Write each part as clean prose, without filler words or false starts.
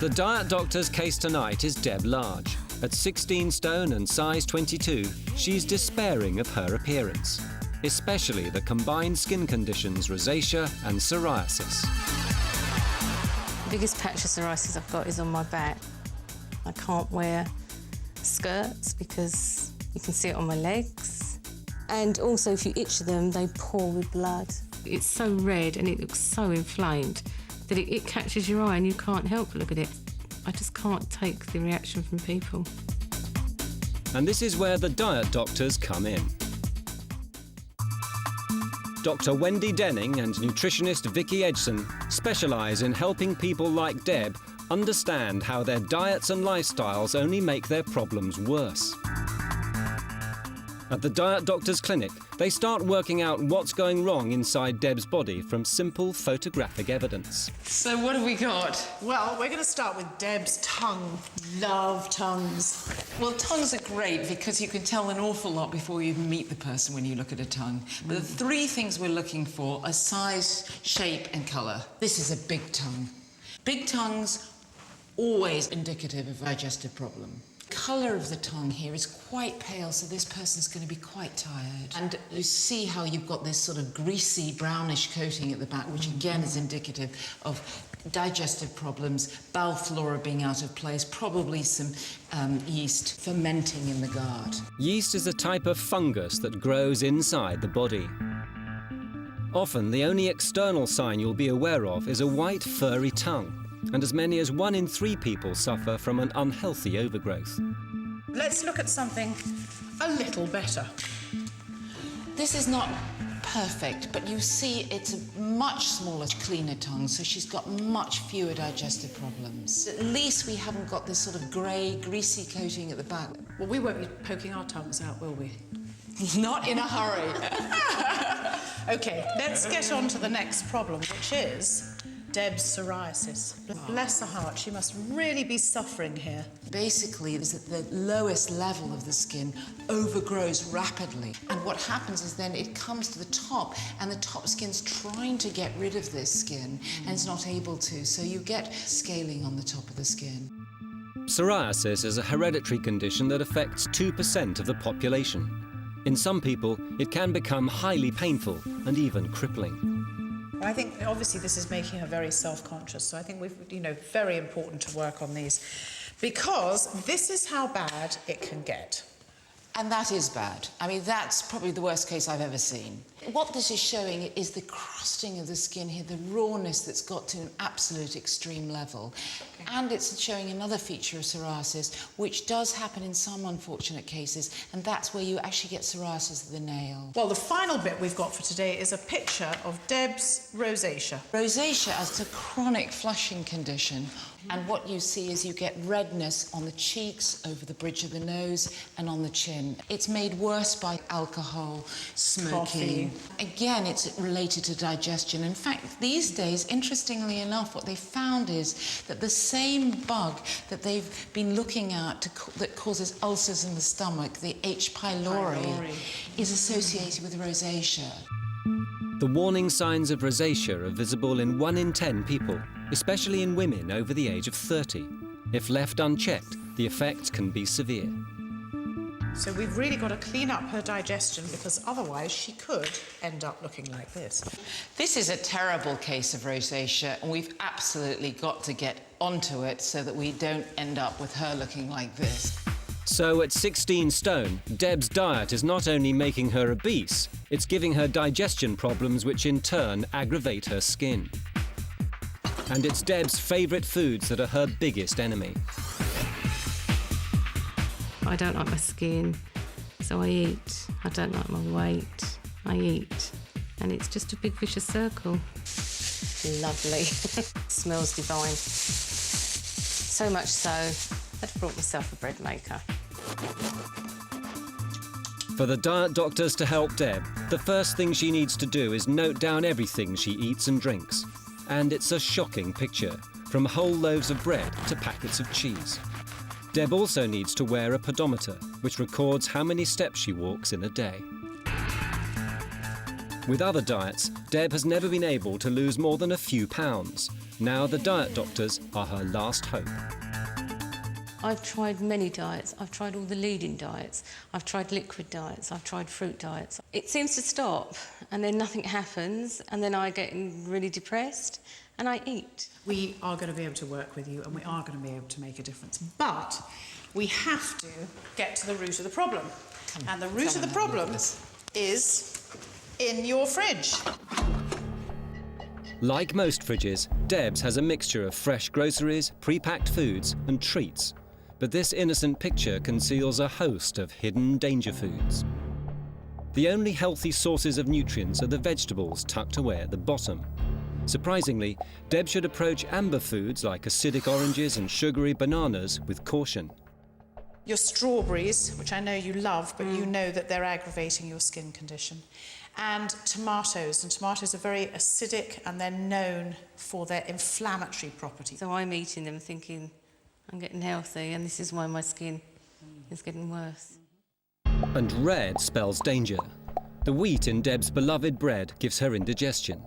The diet doctor's case tonight is Deb Large. At 16 stone and size 22, she's despairing of her appearance, especially the combined skin conditions rosacea and psoriasis. The biggest patch of psoriasis I've got is on my back. I can't wear skirts because you can see it on my legs. And also, if you itch them, they pour with blood. It's so red and it looks so inflamed that it catches your eye and you can't help but look at it. I just can't take the reaction from people. And this is where the diet doctors come in. Dr. Wendy Denning and nutritionist Vicky Edgson specialise in helping people like Deb understand how their diets and lifestyles only make their problems worse. At the Diet Doctor's clinic, they start working out what's going wrong inside Deb's body from simple photographic evidence. So what have we got? Well, we're going to start with Deb's tongue. Love tongues. Well, tongues are great because you can tell an awful lot before you even meet the person when you look at a tongue. But the three things we're looking for are size, shape and colour. This is a big tongue. Big tongues, always indicative of a digestive problem. Colour of the tongue here is quite pale, so this person's going to be quite tired. And you see how you've got this sort of greasy, brownish coating at the back, which again is indicative of digestive problems, bowel flora being out of place, probably some yeast fermenting in the gut. Yeast is a type of fungus that grows inside the body. Often, the only external sign you'll be aware of is a white, furry tongue. And as many as 1 in 3 people suffer from an unhealthy overgrowth. Let's look at something a little better. This is not perfect, but you see it's a much smaller, cleaner tongue, so she's got much fewer digestive problems. At least we haven't got this sort of grey, greasy coating at the back. Well, we won't be poking our tongues out, will we? Not in a hurry. OK, let's get on to the next problem, which is Deb's psoriasis. Bless her heart, she must really be suffering here. Basically, it's at the lowest level of the skin, overgrows rapidly. And what happens is then it comes to the top, and the top skin's trying to get rid of this skin, and it's not able to. So you get scaling on the top of the skin. Psoriasis is a hereditary condition that affects 2% of the population. In some people, it can become highly painful and even crippling. I think obviously this is making her very self-conscious, so I think very important to work on these, because this is how bad it can get. And that is bad. I mean, that's probably the worst case I've ever seen. What this is showing is the crusting of the skin here, the rawness that's got to an absolute extreme level. Okay. And it's showing another feature of psoriasis, which does happen in some unfortunate cases, and that's where you actually get psoriasis of the nail. Well, the final bit we've got for today is a picture of Deb's rosacea. Rosacea is a chronic flushing condition. And what you see is you get redness on the cheeks, over the bridge of the nose, and on the chin. It's made worse by alcohol, smoking. Coffee. Again, it's related to digestion. In fact, these days, interestingly enough, what they found is that the same bug that they've been looking at that causes ulcers in the stomach, the H. pylori, is associated with rosacea. The warning signs of rosacea are visible in 1 in 10 people, especially in women over the age of 30. If left unchecked, the effects can be severe. So we've really got to clean up her digestion, because otherwise she could end up looking like this. This is a terrible case of rosacea, and we've absolutely got to get onto it so that we don't end up with her looking like this. So at 16 stone, Deb's diet is not only making her obese, it's giving her digestion problems which in turn aggravate her skin. And it's Deb's favourite foods that are her biggest enemy. I don't like my skin, so I eat. I don't like my weight, I eat. And it's just a big vicious circle. Lovely. Smells divine. So much so, I've brought myself a bread maker. For the diet doctors to help Deb, the first thing she needs to do is note down everything she eats and drinks. And it's a shocking picture, from whole loaves of bread to packets of cheese. Deb also needs to wear a pedometer, which records how many steps she walks in a day. With other diets, Deb has never been able to lose more than a few pounds. Now the diet doctors are her last hope. I've tried many diets. I've tried all the leading diets. I've tried liquid diets. I've tried fruit diets. It seems to stop, and then nothing happens, and then I get really depressed, and I eat. We are going to be able to work with you, and we are going to be able to make a difference. But we have to get to the root of the problem. And the root of the problem is in your fridge. Like most fridges, Deb's has a mixture of fresh groceries, pre-packed foods and treats. But this innocent picture conceals a host of hidden danger foods. The only healthy sources of nutrients are the vegetables tucked away at the bottom. Surprisingly, Deb should approach amber foods like acidic oranges and sugary bananas with caution. Your strawberries, which I know you love, but you know that they're aggravating your skin condition. And tomatoes are very acidic, and they're known for their inflammatory properties. So I'm eating them thinking I'm getting healthy, and this is why my skin is getting worse. And red spells danger. The wheat in Deb's beloved bread gives her indigestion.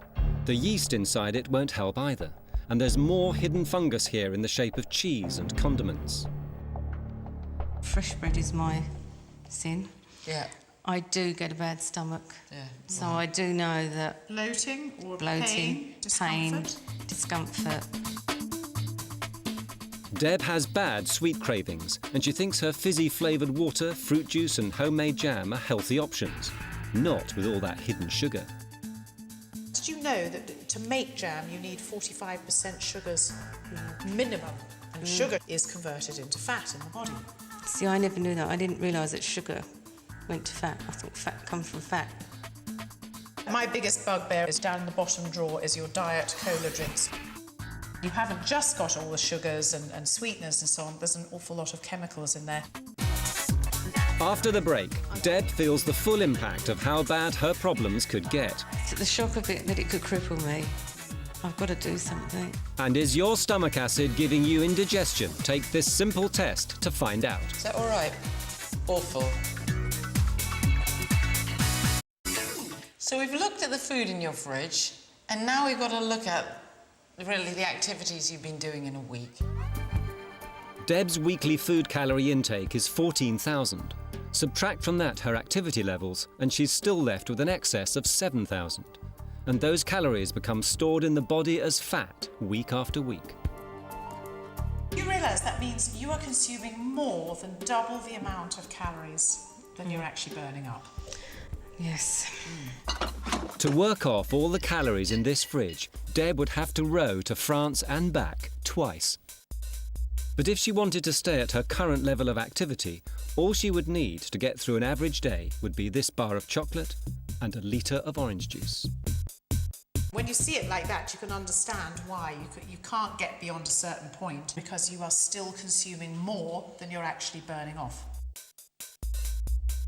The yeast inside it won't help either, and there's more hidden fungus here in the shape of cheese and condiments. Fresh bread is my sin. Yeah. I do get a bad stomach. Yeah. So I do know that Bloating or bloating, pain, discomfort? discomfort. Deb has bad sweet cravings, and she thinks her fizzy-flavoured water, fruit juice and homemade jam are healthy options. Not with all that hidden sugar. Did you know that to make jam you need 45% sugars minimum? And sugar is converted into fat in the body. See, I never knew that. I didn't realise that sugar went to fat. I thought fat comes from fat. My biggest bugbear is down in the bottom drawer is your diet cola drinks. You haven't just got all the sugars and sweeteners and so on. There's an awful lot of chemicals in there. After the break, Deb feels the full impact of how bad her problems could get. The shock of it that it could cripple me. I've got to do something. And is your stomach acid giving you indigestion? Take this simple test to find out. Is that all right? Awful. So we've looked at the food in your fridge, and now we've got to look at really the activities you've been doing in a week. Deb's weekly food calorie intake is 14,000. Subtract from that her activity levels, and she's still left with an excess of 7,000. And those calories become stored in the body as fat week after week. You realise that means you are consuming more than double the amount of calories than you're actually burning up. Yes. To work off all the calories in this fridge, Deb would have to row to France and back twice. But if she wanted to stay at her current level of activity, all she would need to get through an average day would be this bar of chocolate and a litre of orange juice. When you see it like that, you can understand why you can't get beyond a certain point because you are still consuming more than you're actually burning off.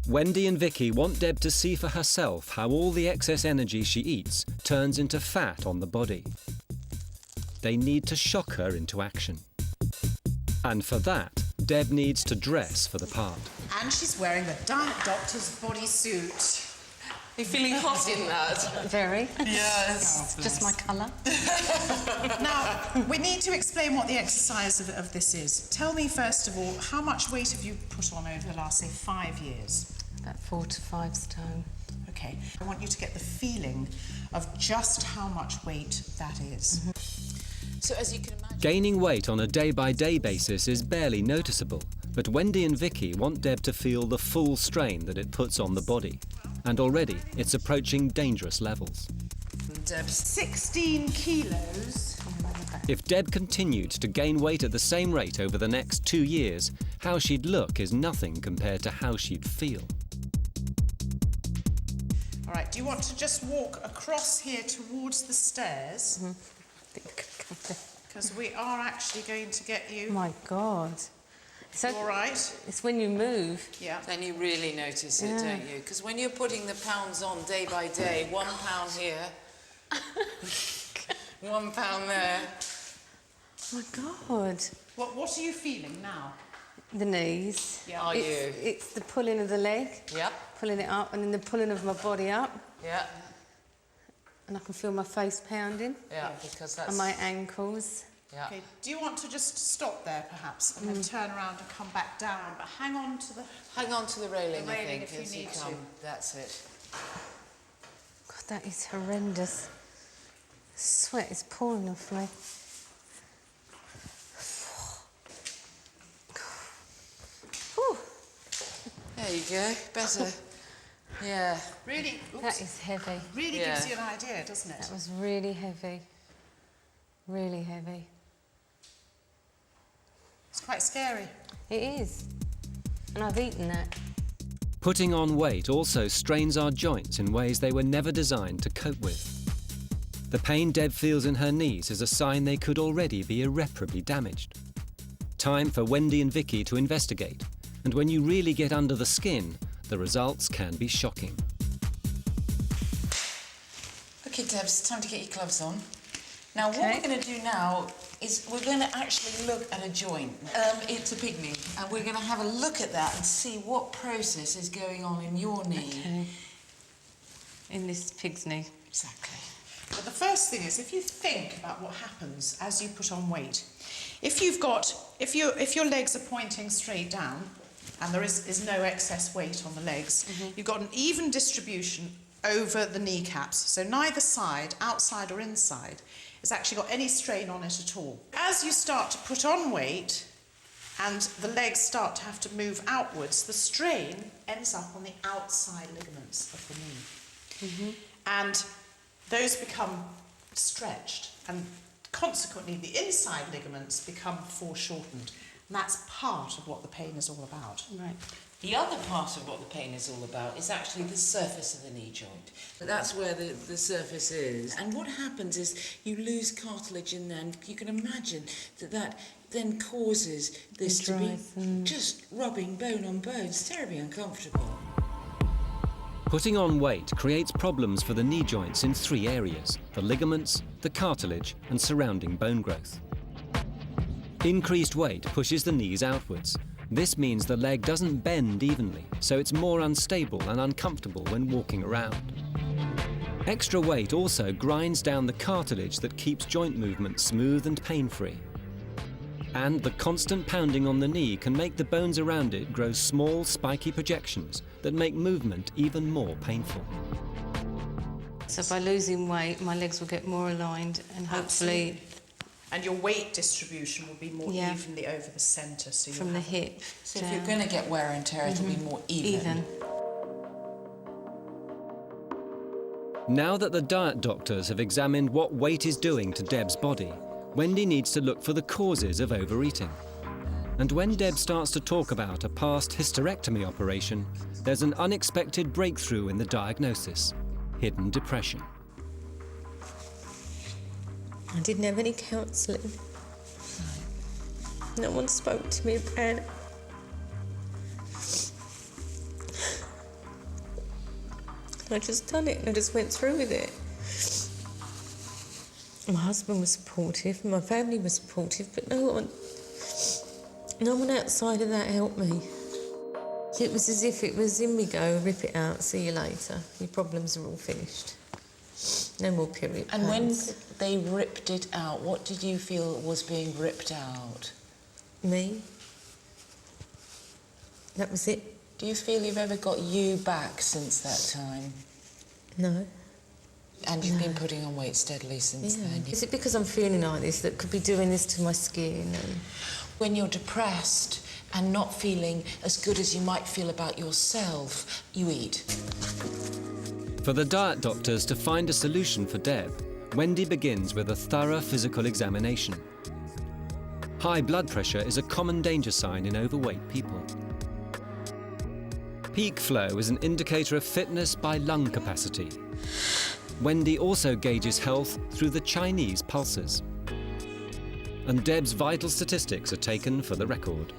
Wendy and Vicky want Deb to see for herself how all the excess energy she eats turns into fat on the body. They need to shock her into action. And for that, Deb needs to dress for the part. And she's wearing the diet doctor's bodysuit. You're feeling hot in that? Very. Yes. Just my colour. Now, we need to explain what the exercise of this is. Tell me, first of all, how much weight have you put on over the last, say, 5 years? About 4 to 5 stone. Okay. I want you to get the feeling of just how much weight that is. So as you can imagine... Gaining weight on a day-by-day basis is barely noticeable, but Wendy and Vicky want Deb to feel the full strain that it puts on the body. And already, it's approaching dangerous levels. Deb's 16 kilos. If Deb continued to gain weight at the same rate over the next 2 years, how she'd look is nothing compared to how she'd feel. All right, do you want to just walk across here towards the stairs? Because we are actually going to get you... Oh my God. So All right? it's when you move. Yeah. Then you really notice it, don't you? Because when you're putting the pounds on day by day, 1 pound here, 1 pound there. Oh my God. What are you feeling now? The knees. Yeah. Are you? It's the pulling of the leg, Yep, pulling it up, and then the pulling of my body up. yep. And I can feel my face pounding Yeah, because that's... and my ankles. Yeah. Okay, do you want to just stop there, perhaps, and then turn around and come back down, but hang on to the... Hang on to the railing, The I railing think, if you as you need come. to. That's it. God, that is horrendous. Sweat is pouring off me. Whew. There you go. Better. Yeah. Really, That is heavy. really Yeah. gives you an idea, doesn't it? That was really heavy. Really heavy. It's quite scary. It is. And I've eaten that. Putting on weight also strains our joints in ways they were never designed to cope with. The pain Deb feels in her knees is a sign they could already be irreparably damaged. Time for Wendy and Vicky to investigate, and when you really get under the skin, the results can be shocking. Okay, Deb, it's time to get your gloves on. Now, what Okay. we're going to do now is we're going to actually look at a joint. It's a pig knee, and we're going to have a look at that and see what process is going on in your knee. Okay. In this pig's knee. Exactly. But the first thing is, if you think about what happens as you put on weight, if your legs are pointing straight down, and there is no excess weight on the legs, you've got an even distribution over the kneecaps. So neither side, outside or inside, has actually got any strain on it at all. As you start to put on weight and the legs start to have to move outwards, the strain ends up on the outside ligaments of the knee. And those become stretched, and consequently the inside ligaments become foreshortened. And that's part of what the pain is all about. Right. The other part of what the pain is all about is actually the surface of the knee joint. That's where the surface is. And what happens is you lose cartilage in there, and you can imagine that then causes this to be just rubbing bone on bone. It's terribly uncomfortable. Putting on weight creates problems for the knee joints in 3 areas: the ligaments, the cartilage, and surrounding bone growth. Increased weight pushes the knees outwards. This means the leg doesn't bend evenly, so it's more unstable and uncomfortable when walking around. Extra weight also grinds down the cartilage that keeps joint movement smooth and pain-free. And the constant pounding on the knee can make the bones around it grow small, spiky projections that make movement even more painful. So by losing weight, my legs will get more aligned and hopefully Absolutely. And your weight distribution will be more Yeah. evenly over the centre. So from the hip So if down. you're going to get wear and tear, it'll be more even. Now that the diet doctors have examined what weight is doing to Deb's body, Wendy needs to look for the causes of overeating. And when Deb starts to talk about a past hysterectomy operation, there's an unexpected breakthrough in the diagnosis: hidden depression. I didn't have any counselling. No one spoke to me about it. I just done it and I just went through with it. My husband was supportive, my family was supportive, but no one outside of that helped me. It was as if it was in me go, rip it out, see you later. Your problems are all finished. No more period And when pains. they ripped it out, what did you feel was being ripped out? Me. That was it. Do you feel you've ever got you back since that time? No. And you've been putting on weight steadily since then? Is it because I'm feeling like this that could be doing this to my skin? And When you're depressed and not feeling as good as you might feel about yourself, you eat. For the diet doctors to find a solution for Deb, Wendy begins with a thorough physical examination. High blood pressure is a common danger sign in overweight people. Peak flow is an indicator of fitness by lung capacity. Wendy also gauges health through the Chinese pulses. And Deb's vital statistics are taken for the record.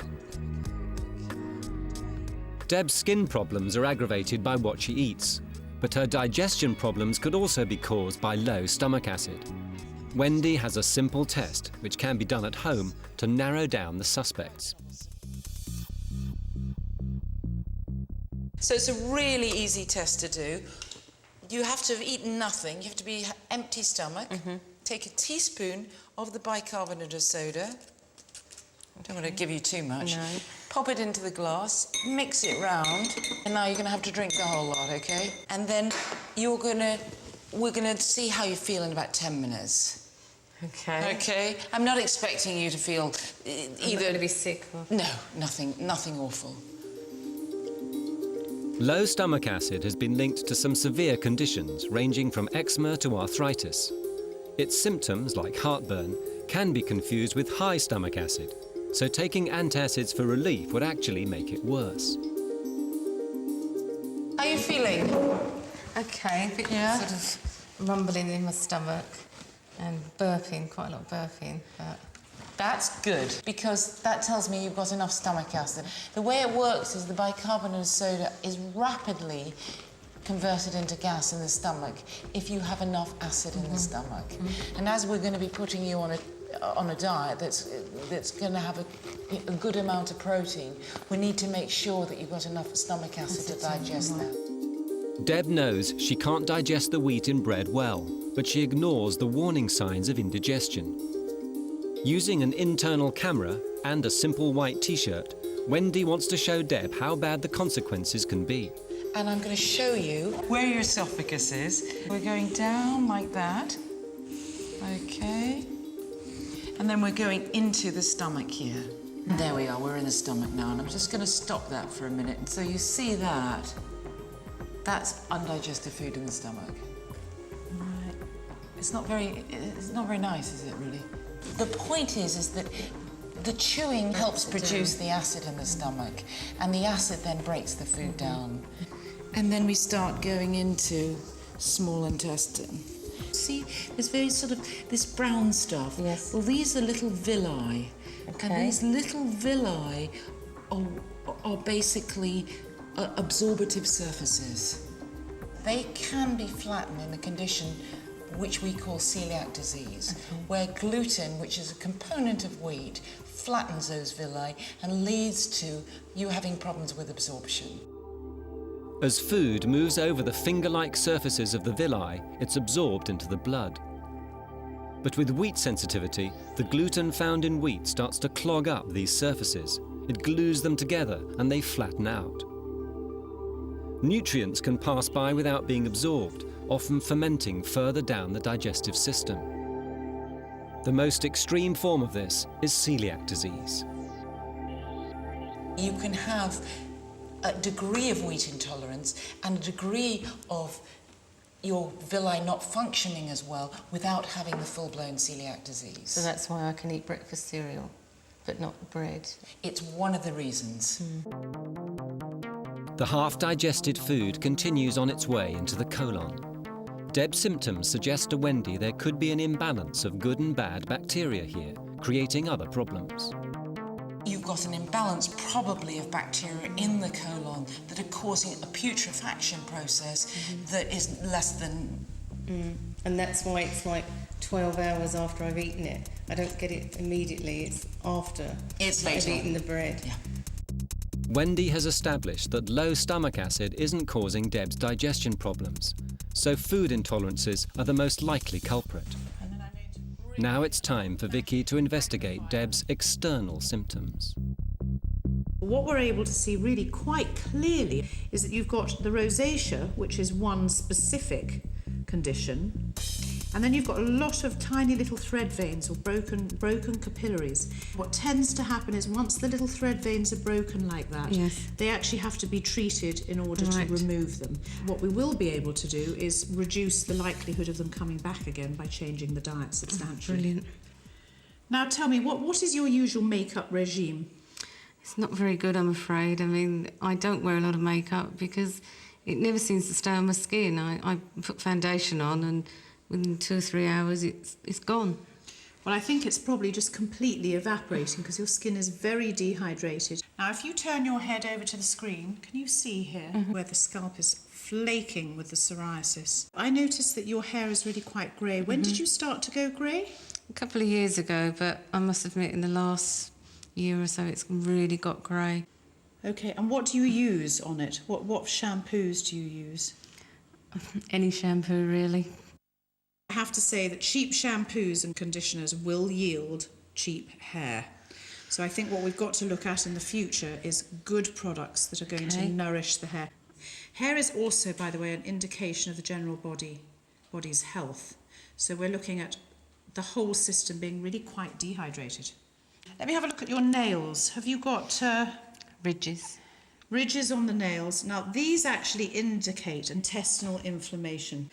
Deb's skin problems are aggravated by what she eats, but her digestion problems could also be caused by low stomach acid. Wendy has a simple test, which can be done at home, to narrow down the suspects. So it's a really easy test to do. You have to have eaten nothing. You have to be empty stomach. Take a teaspoon of the bicarbonate of soda. I don't want to give you too much. No. Pop it into the glass, mix it round, and now you're going to have to drink the whole lot, okay? And then we're going to see how you feel in about 10 minutes. Okay. Okay? I'm not expecting you to feel either... I'm not going to be sick or... No, nothing awful. Low stomach acid has been linked to some severe conditions ranging from eczema to arthritis. Its symptoms, like heartburn, can be confused with high stomach acid, so taking antacids for relief would actually make it worse. How are you feeling? Okay, a bit sort of rumbling in my stomach and burping, quite a lot of burping, but... That's good, because that tells me you've got enough stomach acid. The way it works is the bicarbonate of soda is rapidly converted into gas in the stomach if you have enough acid in the stomach. And as we're going to be putting you on a diet that's going to have a good amount of protein, we need to make sure that you've got enough stomach acid to digest that. Deb knows she can't digest the wheat in bread well, but she ignores the warning signs of indigestion. Using an internal camera and a simple white t-shirt, Wendy wants to show Deb how bad the consequences can be. And I'm going to show you where your esophagus is. We're going down like that. Okay. And then we're going into the stomach here. And there we are, we're in the stomach now, and I'm just going to stop that for a minute. And so you see that? That's undigested food in the stomach. Right. It's not very nice, is it, really? The point is that the chewing helps produce the acid in the stomach, and the acid then breaks the food down. And then we start going into small intestine. See, there's very sort of this brown stuff. Yes. Well, these are little villi. Okay. And these little villi are basically absorptive surfaces. They can be flattened in a condition which we call celiac disease, where gluten, which is a component of wheat, flattens those villi and leads to you having problems with absorption. As food moves over the finger-like surfaces of the villi, it's absorbed into the blood. But with wheat sensitivity, the gluten found in wheat starts to clog up these surfaces. It glues them together and they flatten out. Nutrients can pass by without being absorbed, often fermenting further down the digestive system. The most extreme form of this is celiac disease. You can have a degree of wheat intolerance and a degree of your villi not functioning as well without having the full-blown celiac disease. So that's why I can eat breakfast cereal, but not bread. It's one of the reasons. The half-digested food continues on its way into the colon. Deb's symptoms suggest to Wendy there could be an imbalance of good and bad bacteria here, creating other problems. You've got an imbalance probably of bacteria in the colon that are causing a putrefaction process that is less than... And that's why it's like 12 hours after I've eaten it. I don't get it immediately, it's after It's I've later. eaten the bread. Yeah. Wendy has established that low stomach acid isn't causing Deb's digestion problems, so food intolerances are the most likely culprit. Now it's time for Vicky to investigate Deb's external symptoms. What we're able to see really quite clearly is that you've got the rosacea, which is one specific condition, and then you've got a lot of tiny little thread veins or broken capillaries. What tends to happen is once the little thread veins are broken like that, they actually have to be treated in order to remove them. What we will be able to do is reduce the likelihood of them coming back again by changing the diet substantially. Brilliant. Now tell me, what is your usual makeup regime? It's not very good, I'm afraid. I mean, I don't wear a lot of makeup because it never seems to stay on my skin. I put foundation on and within 2 or 3 hours it's gone. Well, I think it's probably just completely evaporating because your skin is very dehydrated. Now, if you turn your head over to the screen, can you see here where the scalp is flaking with the psoriasis? I noticed that your hair is really quite grey. When did you start to go grey? A couple of years ago, but I must admit in the last year or so it's really got grey. Okay, and what do you use on it? What shampoos do you use? Any shampoo, really. I have to say that cheap shampoos and conditioners will yield cheap hair. So I think what we've got to look at in the future is good products that are going to nourish the hair. Hair is also, by the way, an indication of the general body's health. So we're looking at the whole system being really quite dehydrated. Let me have a look at your nails. Have you got Ridges. ridges on the nails? Now, these actually indicate intestinal inflammation.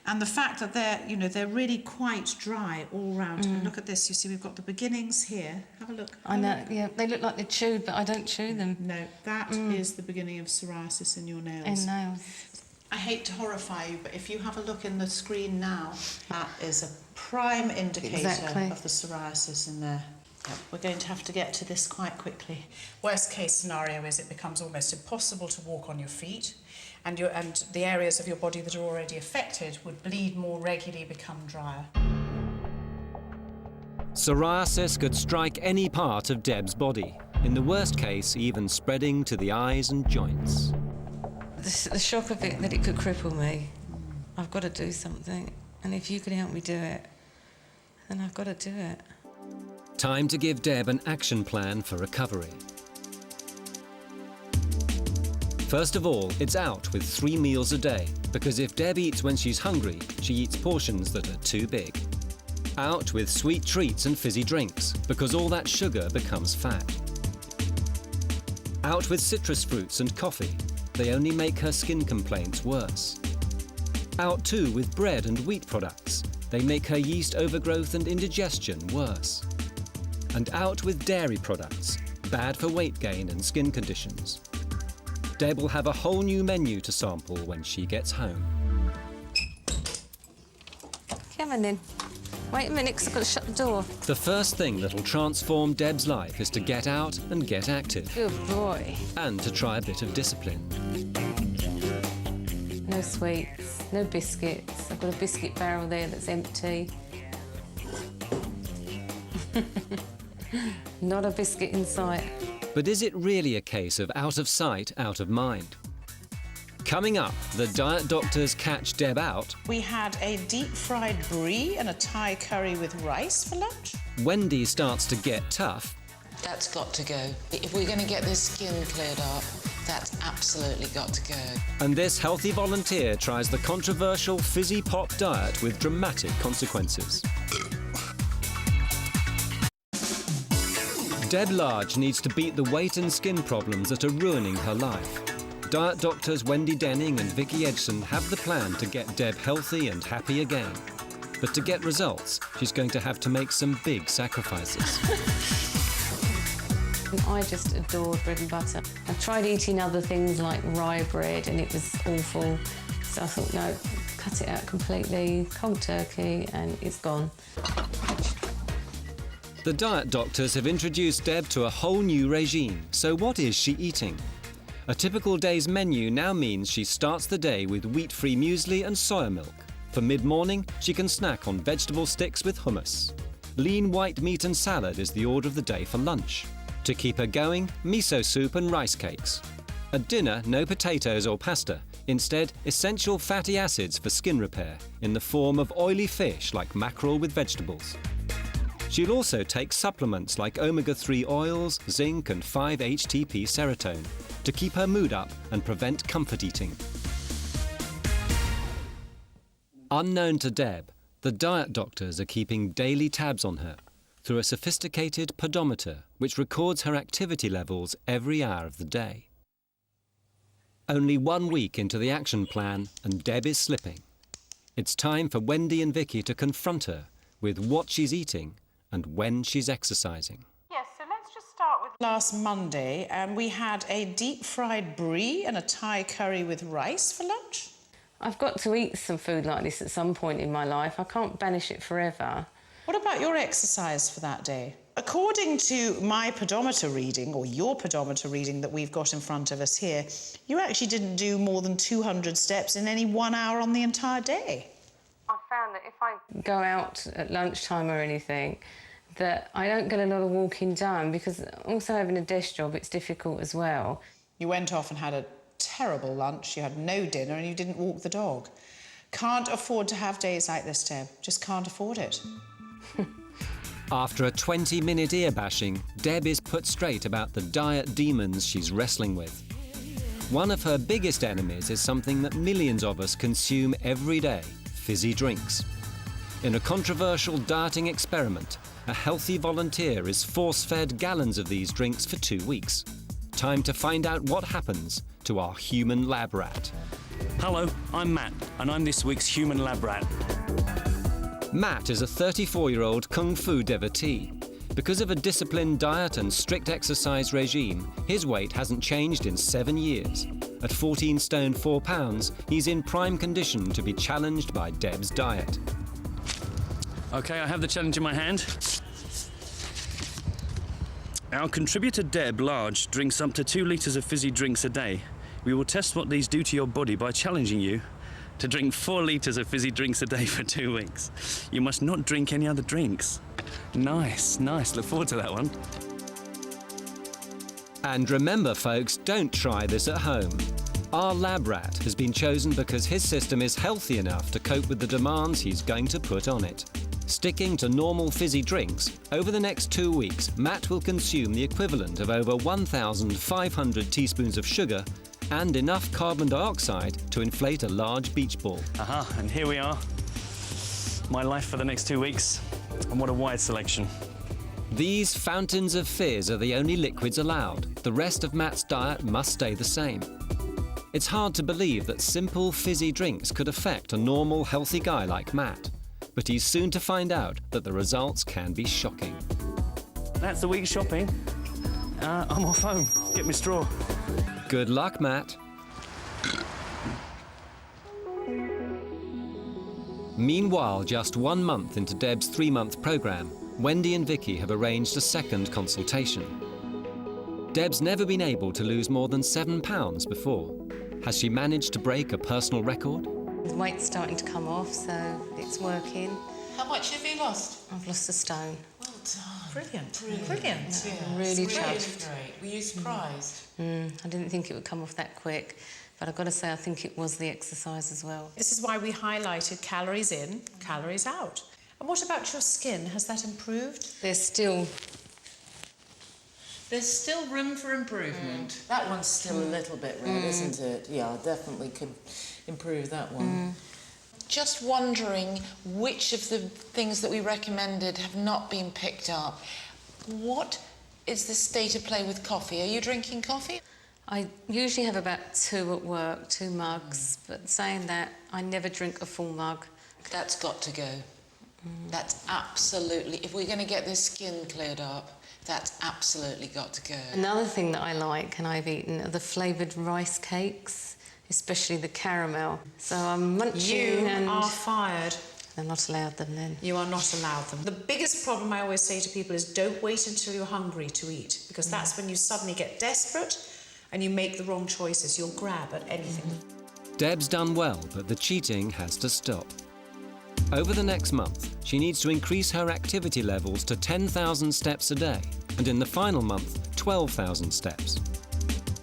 And the fact that they're really quite dry all round. And look at this, you see we've got the beginnings here. Have a look. I know, yeah, they look like they're chewed, but I don't chew them. No, that is the beginning of psoriasis in your nails. In nails. I hate to horrify you, but if you have a look in the screen now, that is a prime indicator of the psoriasis in there. Yep, we're going to have to get to this quite quickly. Worst case scenario is it becomes almost impossible to walk on your feet, and the areas of your body that are already affected would bleed more regularly, become drier. Psoriasis could strike any part of Deb's body, in the worst case even spreading to the eyes and joints. The shock of it, that it could cripple me. I've got to do something, and if you can help me do it, then I've got to do it. Time to give Deb an action plan for recovery. First of all, it's out with 3 meals a day, because if Deb eats when she's hungry, she eats portions that are too big. Out with sweet treats and fizzy drinks, because all that sugar becomes fat. Out with citrus fruits and coffee. They only make her skin complaints worse. Out too with bread and wheat products. They make her yeast overgrowth and indigestion worse. And out with dairy products, bad for weight gain and skin conditions. Deb will have a whole new menu to sample when she gets home. Come on then. Wait a minute, 'cause I've got to shut the door. The first thing that'll transform Deb's life is to get out and get active. Good boy. And to try a bit of discipline. No sweets, no biscuits. I've got a biscuit barrel there that's empty. Not a biscuit in sight. But is it really a case of out of sight, out of mind? Coming up, the diet doctors catch Deb out. We had a deep-fried brie and a Thai curry with rice for lunch. Wendy starts to get tough. That's got to go. If we're going to get this skin cleared up, that's absolutely got to go. And this healthy volunteer tries the controversial fizzy pop diet with dramatic consequences. Deb Large needs to beat the weight and skin problems that are ruining her life. Diet doctors Wendy Denning and Vicky Edson have the plan to get Deb healthy and happy again. But to get results, she's going to have to make some big sacrifices. I just adored bread and butter. I tried eating other things like rye bread and it was awful. So I thought, no, cut it out completely, cold turkey, and it's gone. The diet doctors have introduced Deb to a whole new regime. So what is she eating? A typical day's menu now means she starts the day with wheat-free muesli and soya milk. For mid-morning, she can snack on vegetable sticks with hummus. Lean white meat and salad is the order of the day for lunch. To keep her going, miso soup and rice cakes. At dinner, no potatoes or pasta. Instead, essential fatty acids for skin repair in the form of oily fish like mackerel with vegetables. She'll also take supplements like omega-3 oils, zinc and 5-HTP serotonin to keep her mood up and prevent comfort eating. Unknown to Deb, the diet doctors are keeping daily tabs on her through a sophisticated pedometer which records her activity levels every hour of the day. Only 1 week into the action plan and Deb is slipping. It's time for Wendy and Vicky to confront her with what she's eating and when she's exercising. Yes, so let's just start with last Monday, and we had a deep-fried brie and a Thai curry with rice for lunch. I've got to eat some food like this at some point in my life. I can't banish it forever. What about your exercise for that day? According to my pedometer reading, or your pedometer reading that we've got in front of us here, you actually didn't do more than 200 steps in any 1 hour on the entire day. I found that if I go out at lunchtime or anything, that I don't get a lot of walking done because also having a desk job, it's difficult as well. You went off and had a terrible lunch, you had no dinner, and you didn't walk the dog. Can't afford to have days like this, Deb. Just can't afford it. After a 20-minute ear bashing, Deb is put straight about the diet demons she's wrestling with. One of her biggest enemies is something that millions of us consume every day: fizzy drinks. In a controversial dieting experiment, a healthy volunteer is force-fed gallons of these drinks for 2 weeks. Time to find out what happens to our human lab rat. Hello, I'm Matt, and I'm this week's human lab rat. Matt is a 34-year-old kung fu devotee. Because of a disciplined diet and strict exercise regime, his weight hasn't changed in 7 years. At 14 stone 4 pounds, he's in prime condition to be challenged by Deb's diet. Okay, I have the challenge in my hand. Our contributor Deb Large drinks up to 2 litres of fizzy drinks a day. We will test what these do to your body by challenging you to drink 4 litres of fizzy drinks a day for 2 weeks. You must not drink any other drinks. Nice, nice. Look forward to that one. And remember, folks, don't try this at home. Our lab rat has been chosen because his system is healthy enough to cope with the demands he's going to put on it. Sticking to normal fizzy drinks, over the next 2 weeks, Matt will consume the equivalent of over 1,500 teaspoons of sugar and enough carbon dioxide to inflate a large beach ball. Aha, and here we are. My life for the next 2 weeks. And what a wide selection. These fountains of fizz are the only liquids allowed. The rest of Matt's diet must stay the same. It's hard to believe that simple fizzy drinks could affect a normal, healthy guy like Matt. But he's soon to find out that the results can be shocking. That's the week's shopping. I'm off home. Get me straw. Good luck, Matt. Meanwhile, just 1 month into Deb's 3-month programme, Wendy and Vicky have arranged a second consultation. Deb's never been able to lose more than 7 pounds before. Has she managed to break a personal record? The weight's starting to come off, so it's working. How much have you lost? I've lost a stone. Well done. Brilliant. Brilliant. Yeah, I'm really it's chuffed. great. Were you surprised? I didn't think it would come off that quick, but I've got to say I think it was the exercise as well. This is why we highlighted calories in, calories out. And what about your skin? Has that improved? There's still room for improvement. That one's still a little bit red, isn't it? Yeah, I definitely could improve that one. Just wondering which of the things that we recommended have not been picked up. What is the state of play with coffee? Are you drinking coffee? I usually have about 2 at work, 2 mugs, but saying that, I never drink a full mug. That's got to go. That's absolutely, if we're going to get this skin cleared up, that's absolutely got to go. Another thing that I like and I've eaten are the flavoured rice cakes, especially the caramel. So I'm munching and... You are fired. They're not allowed them then. You are not allowed them. The biggest problem I always say to people is don't wait until you're hungry to eat, because that's when you suddenly get desperate and you make the wrong choices. You'll grab at anything. Deb's done well, but the cheating has to stop. Over the next month, she needs to increase her activity levels to 10,000 steps a day, and in the final month, 12,000 steps.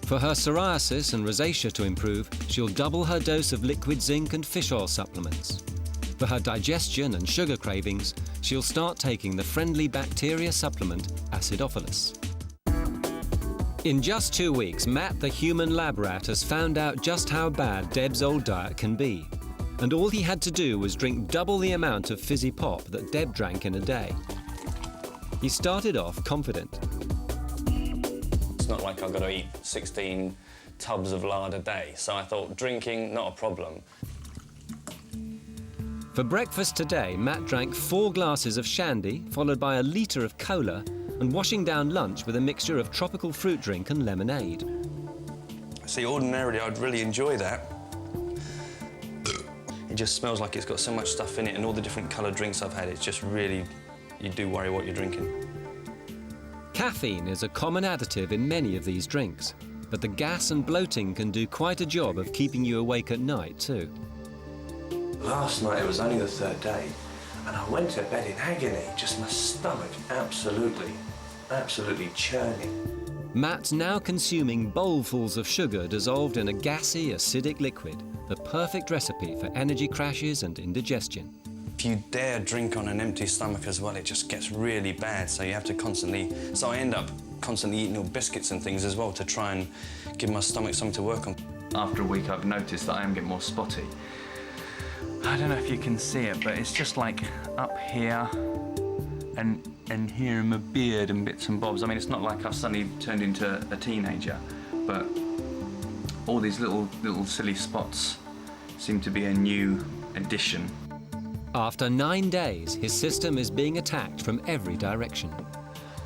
For her psoriasis and rosacea to improve, she'll double her dose of liquid zinc and fish oil supplements. For her digestion and sugar cravings, she'll start taking the friendly bacteria supplement Acidophilus. In just 2 weeks, Matt the human lab rat has found out just how bad Deb's old diet can be. And all he had to do was drink double the amount of fizzy pop that Deb drank in a day. He started off confident. It's not like I've got to eat 16 tubs of lard a day, so I thought drinking, not a problem. For breakfast today, Matt drank 4 glasses of shandy, followed by a litre of cola, and washing down lunch with a mixture of tropical fruit drink and lemonade. See, ordinarily I'd really enjoy that. It just smells like it's got so much stuff in it, and all the different coloured drinks I've had, it's just really, you do worry what you're drinking. Caffeine is a common additive in many of these drinks, but the gas and bloating can do quite a job of keeping you awake at night too. Last night, it was only the 3rd day, and I went to bed in agony, just my stomach absolutely churning. Matt's now consuming bowlfuls of sugar dissolved in a gassy, acidic liquid, the perfect recipe for energy crashes and indigestion. If you dare drink on an empty stomach as well, it just gets really bad, so you have to constantly... So I end up constantly eating all biscuits and things as well to try and give my stomach something to work on. After a week, I've noticed that I am getting more spotty. I don't know if you can see it, but it's just like up here and here in my beard and bits and bobs. I mean, it's not like I've suddenly turned into a teenager, but all these little silly spots seem to be a new addition. After 9 days, his system is being attacked from every direction.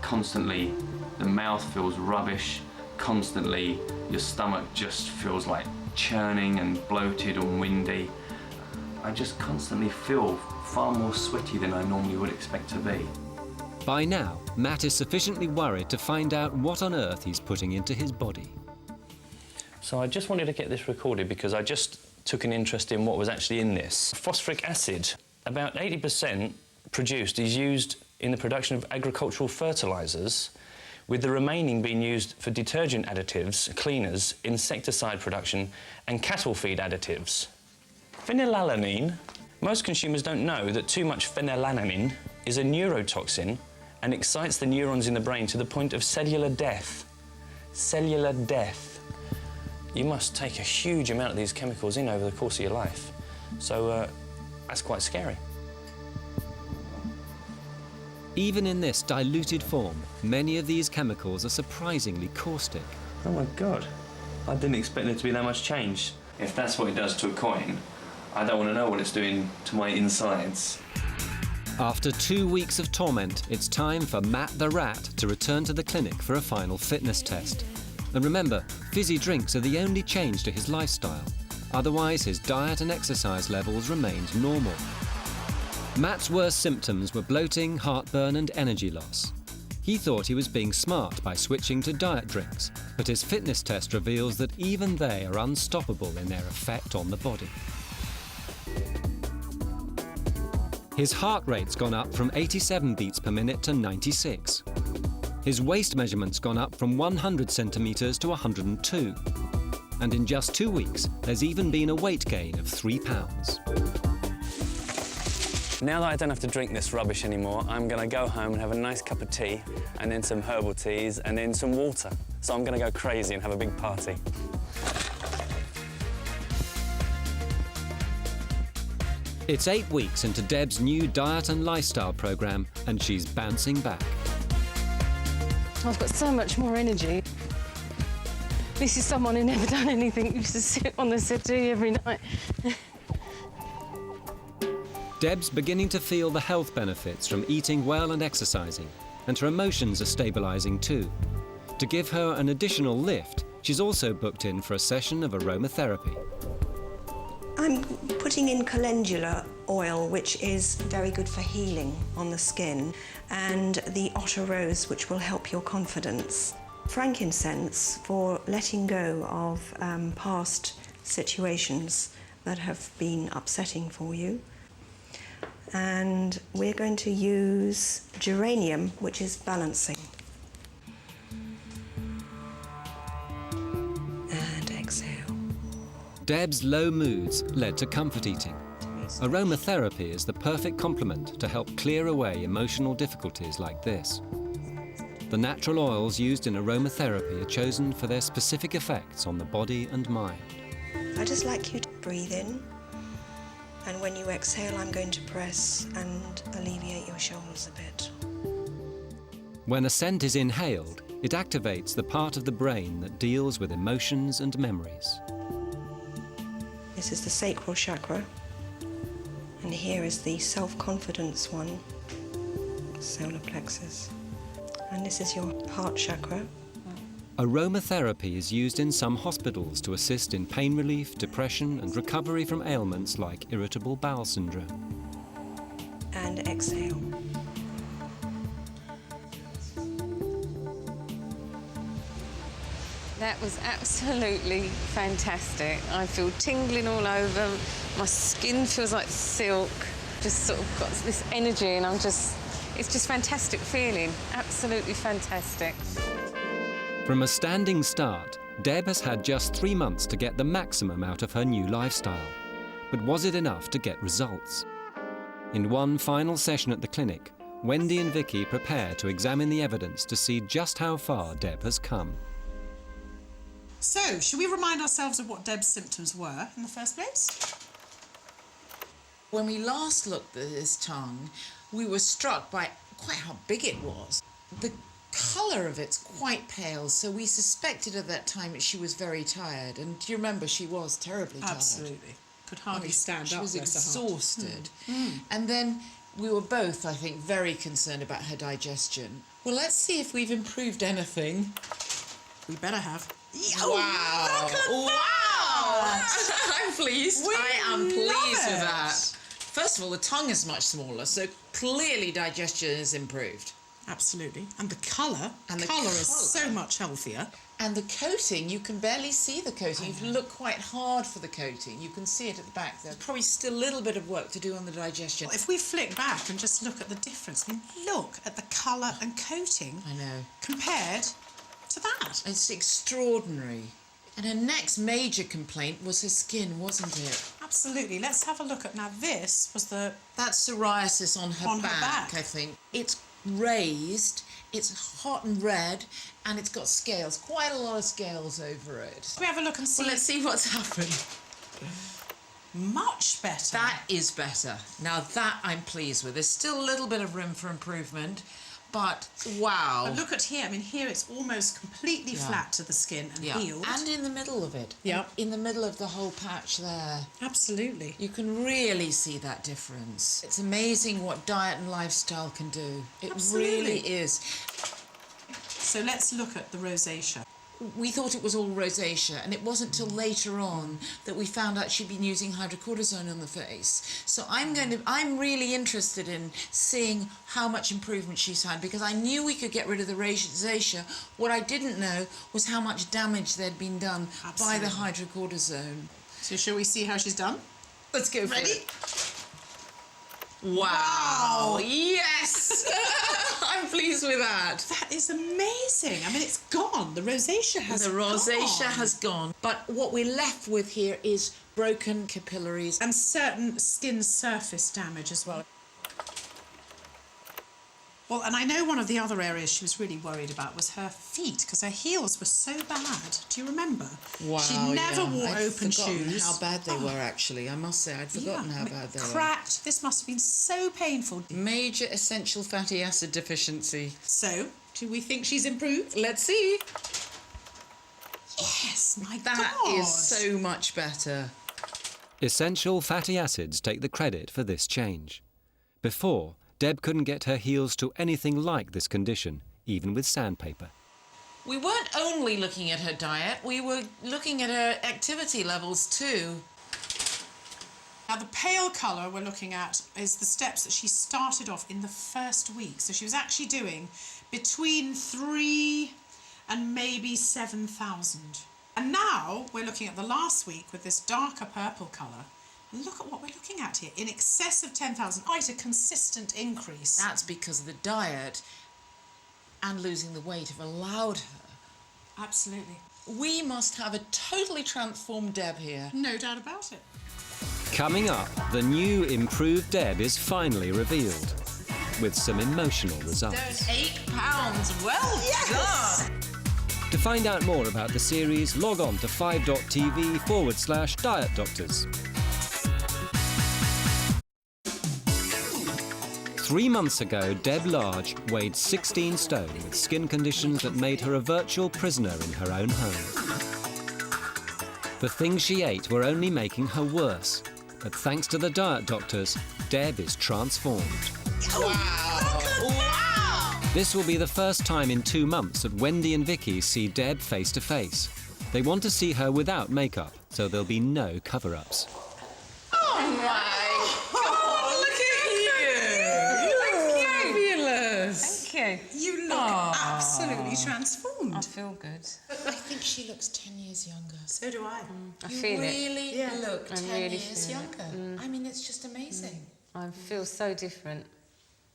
Constantly, the mouth feels rubbish. Constantly, your stomach just feels like churning and bloated and windy. I just constantly feel far more sweaty than I normally would expect to be. By now, Matt is sufficiently worried to find out what on earth he's putting into his body. So I just wanted to get this recorded because I just took an interest in what was actually in this. Phosphoric acid, about 80% produced, is used in the production of agricultural fertilisers, with the remaining being used for detergent additives, cleaners, insecticide production and cattle feed additives. Phenylalanine. Most consumers don't know that too much phenylalanine is a neurotoxin and excites the neurons in the brain to the point of cellular death. Cellular death. You must take a huge amount of these chemicals in over the course of your life. So that's quite scary. Even in this diluted form, many of these chemicals are surprisingly caustic. Oh my God. I didn't expect there to be that much change. If that's what it does to a coin, I don't want to know what it's doing to my insides. After 2 weeks of torment, it's time for Matt the Rat to return to the clinic for a final fitness test. And remember, fizzy drinks are the only change to his lifestyle. Otherwise, his diet and exercise levels remained normal. Matt's worst symptoms were bloating, heartburn and energy loss. He thought he was being smart by switching to diet drinks, but his fitness test reveals that even they are unstoppable in their effect on the body. His heart rate's gone up from 87 beats per minute to 96. His waist measurement's gone up from 100 centimetres to 102. And in just 2 weeks, there's even been a weight gain of 3 pounds. Now that I don't have to drink this rubbish anymore, I'm going to go home and have a nice cup of tea, and then some herbal teas, and then some water. So I'm going to go crazy and have a big party. It's 8 weeks into Deb's new diet and lifestyle programme, and she's bouncing back. I've got so much more energy. This is someone who never done anything, used to sit on the settee every night. Deb's beginning to feel the health benefits from eating well and exercising, and her emotions are stabilising too. To give her an additional lift, she's also booked in for a session of aromatherapy. I'm putting in calendula oil, which is very good for healing on the skin, and the otter rose, which will help your confidence. Frankincense for letting go of past situations that have been upsetting for you. And we're going to use geranium, which is balancing. And exhale. Deb's low moods led to comfort eating. Aromatherapy is the perfect complement to help clear away emotional difficulties like this. The natural oils used in aromatherapy are chosen for their specific effects on the body and mind. I'd just like you to breathe in, and when you exhale, I'm going to press and alleviate your shoulders a bit. When a scent is inhaled, it activates the part of the brain that deals with emotions and memories. This is the sacral chakra, and here is the self-confidence one, solar plexus. And this is your heart chakra. Aromatherapy is used in some hospitals to assist in pain relief, depression and recovery from ailments like irritable bowel syndrome. And exhale. That was absolutely fantastic. I feel tingling all over. My skin feels like silk. Just sort of got this energy, and it's just fantastic feeling. Absolutely fantastic. From a standing start, Deb has had just 3 months to get the maximum out of her new lifestyle. But was it enough to get results? In one final session at the clinic, Wendy and Vicky prepare to examine the evidence to see just how far Deb has come. So, should we remind ourselves of what Deb's symptoms were in the first place? When we last looked at his tongue, we were struck by quite how big it was. The colour of it's quite pale, so we suspected at that time that she was very tired. And do you remember, she was terribly tired. Absolutely. Could hardly stand she up. was bless her heart. exhausted. And then we were both, I think, very concerned about her digestion. Well, let's see if we've improved anything. We better have. Wow! Look at wow! that! I'm pleased. We I am pleased love with it. that. First of all, the tongue is much smaller, so clearly digestion is improved. Absolutely. And the colour. And the colour is colour. so much healthier. And the coating, you can barely see the coating. If you look quite hard for the coating, you can see it at the back there. Probably still a little bit of work to do on the digestion. If we flick back and just look at the difference, I mean, look at the colour and coating I know. compared to that. It's extraordinary. And her next major complaint was her skin, wasn't it? Absolutely. Let's have a look at now. This was the That's psoriasis on her back, I think. It's raised, it's hot and red, and it's got scales, quite a lot of scales over it. Can we have a look and see? Well, let's see what's happened. Much better. That is better. Now that I'm pleased with. There's still a little bit of room for improvement, but wow. But look at here. I mean, here it's almost completely flat to the skin and healed. And in the middle of it. Yeah. In the middle of the whole patch there. Absolutely. You can really see that difference. It's amazing what diet and lifestyle can do. It Absolutely. really is. So let's look at the rosacea. We thought it was all rosacea, and it wasn't till later on that we found out she'd been using hydrocortisone on the face. So I'm really interested in seeing how much improvement she's had, because I knew we could get rid of the rosacea. What I didn't know was how much damage there'd been done by the hydrocortisone. So shall we see how she's done? Let's go for Ready? it. Wow! Yes! I'm pleased with that. That is amazing. I mean, it's gone. The rosacea has gone. The rosacea has gone. But what we're left with here is broken capillaries. And certain skin surface damage as well. Well, and I know one of the other areas she was really worried about was her feet, because her heels were so bad. Do you remember? Wow, she never wore I'd open forgotten shoes. how bad they were, actually. I must say, I'd forgotten how bad they were. Cracked. This must have been so painful. Major essential fatty acid deficiency. So, do we think she's improved? Let's see. Yes, my God. That is so much better. Essential fatty acids take the credit for this change. Before, Deb couldn't get her heels to anything like this condition, even with sandpaper. We weren't only looking at her diet, we were looking at her activity levels too. Now, the pale colour we're looking at is the steps that she started off in the first week. So she was actually doing between 3 and maybe 7,000. And now we're looking at the last week with this darker purple colour. And look at what we're looking at here. In excess of 10,000, quite a consistent increase. That's because of the diet and losing the weight have allowed her. Absolutely. We must have a totally transformed Deb here. No doubt about it. Coming up, the new improved Deb is finally revealed, with some emotional results. 8 pounds, well done! To find out more about the series, log on to 5.tv/Diet Doctors. 3 months ago, Deb Large weighed 16 stone with skin conditions that made her a virtual prisoner in her own home. The things she ate were only making her worse, but thanks to the diet doctors, Deb is transformed. Wow! Wow! This will be the first time in 2 months that Wendy and Vicky see Deb face to face. They want to see her without makeup, so there'll be no cover-ups. Oh my God, look at you! You look fabulous! Thank you. You look absolutely transformed. I feel good. I think she looks 10 years younger. So do I. I feel it. Really look 10 really years feel younger. I mean, it's just amazing. I feel so different.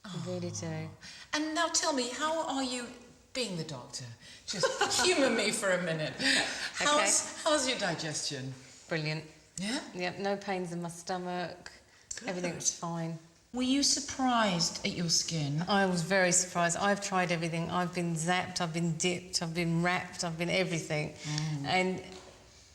I really do. And now tell me, how are you being the doctor, just humour me for a minute. How's your digestion? Brilliant. Yeah? Yep, no pains in my stomach. Good. Everything's fine. Were you surprised at your skin? I was very surprised. I've tried everything. I've been zapped, I've been dipped, I've been wrapped, I've been everything. And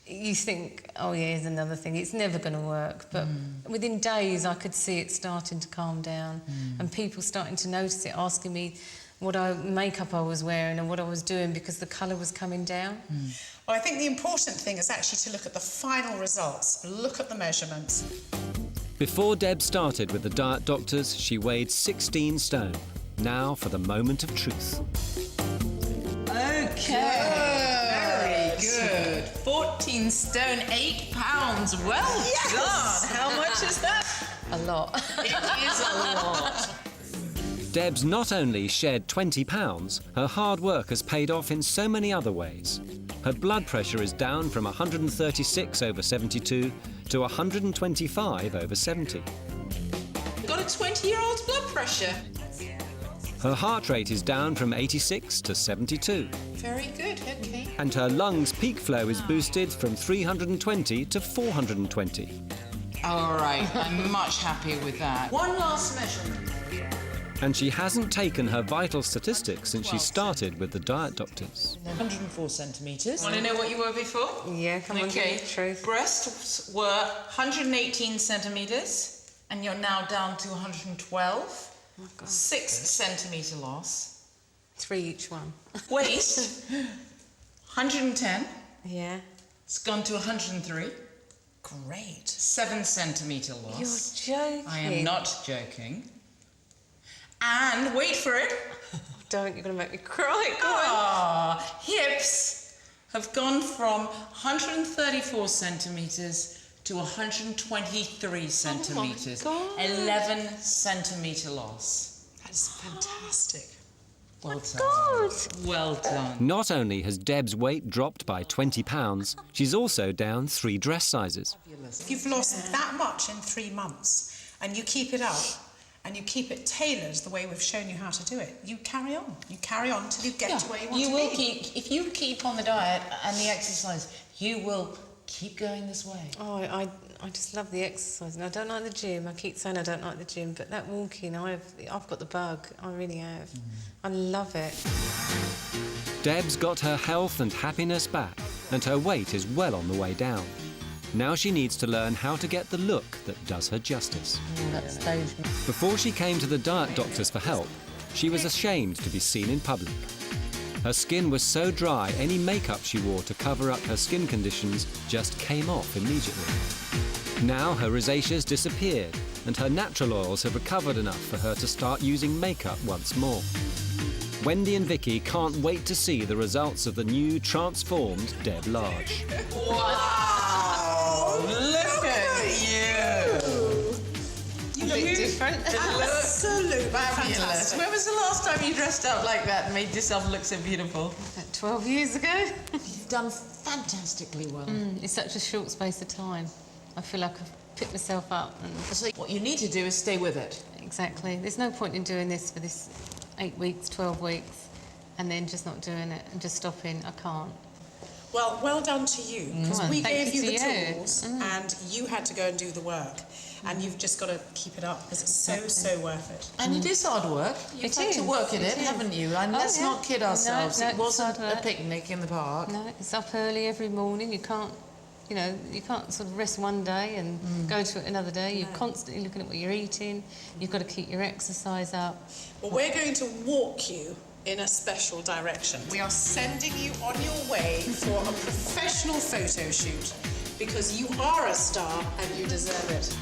you think, oh yeah, here's another thing. It's never going to work. But within days, I could see it starting to calm down and people starting to notice it, asking me what makeup I was wearing and what I was doing because the colour was coming down. Well, I think the important thing is actually to look at the final results, look at the measurements. Before Deb started with the diet doctors, she weighed 16 stone. Now for the moment of truth. Okay. Very good. 14 stone, 8 pounds. Well done. How much is that? A lot. It is a lot. Deb's not only shed 20 pounds, her hard work has paid off in so many other ways. Her blood pressure is down from 136/72 to 125/70. Got a 20-year-old's blood pressure. Her heart rate is down from 86 to 72. Very good, okay. And her lungs' peak flow is boosted from 320 to 420. All right, I'm much happier with that. One last measurement. And she hasn't taken her vital statistics since she started with the diet doctors. 104 centimetres. Want to know what you were before? Yeah, come on, give me the truth. Breasts were 118 centimetres, and you're now down to 112. Oh, God. 6 centimetre loss. 3 each one. Waist, 110. Yeah. It's gone to 103. Great. 7 centimetre loss. You're joking. I am not joking. And wait for it. Don't, you're going to make me cry. Go on. Ah, hips have gone from 134 centimetres to 123 centimetres. God. 11 centimetre loss. That's fantastic. Well done. God. Well done. Not only has Deb's weight dropped by 20 pounds, she's also down 3 dress sizes. If you've lost that much in 3 months and you keep it up and you keep it tailored the way we've shown you how to do it, you carry on. You carry on till you get to where you want to be. You will keep, if you keep on the diet and the exercise, you will keep going this way. Oh, I just love the exercise. And I don't like the gym. I keep saying I don't like the gym, but that walking, I've got the bug. I really have. I love it. Deb's got her health and happiness back, and her weight is well on the way down. Now she needs to learn how to get the look that does her justice. Before she came to the diet doctors for help, she was ashamed to be seen in public. Her skin was so dry, any makeup she wore to cover up her skin conditions just came off immediately. Now her rosacea's disappeared, and her natural oils have recovered enough for her to start using makeup once more. Wendy and Vicky can't wait to see the results of the new transformed Deb Large. Wow! Look at you! You look different. Absolutely Fabulous. fantastic. When was the last time you dressed up like that and made yourself look so beautiful? About 12 years ago. You've done fantastically well. It's such a short space of time. I feel like I've picked myself up. And So what you need to do is stay with it. exactly. There's no point in doing this for this 8 weeks, 12 weeks, and then just not doing it and just stopping. I can't. Well, well done to you, because Well, we thank gave you you the to you. tools and you had to go and do the work. And you've just got to keep it up, because it's so worth it. And it is hard work. You've It had to is, work at it it, is. haven't you? And Oh, let's yeah. not kid ourselves. No, It it's wasn't hard a work. picnic in the park. No, it's up early every morning. You can't, you can't sort of rest one day and go to it another day. You're constantly looking at what you're eating. You've got to keep your exercise up. Well, we're going to walk you in a special direction. We are sending you on your way for a professional photo shoot, because you are a star and you deserve it.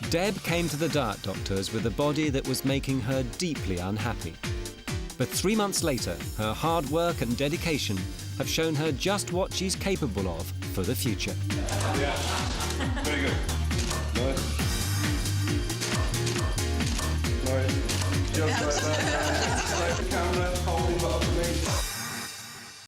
Deb came to the diet doctors with a body that was making her deeply unhappy. But 3 months later, her hard work and dedication have shown her just what she's capable of for the future. Yeah, very good. Nice. Nice. Just like that.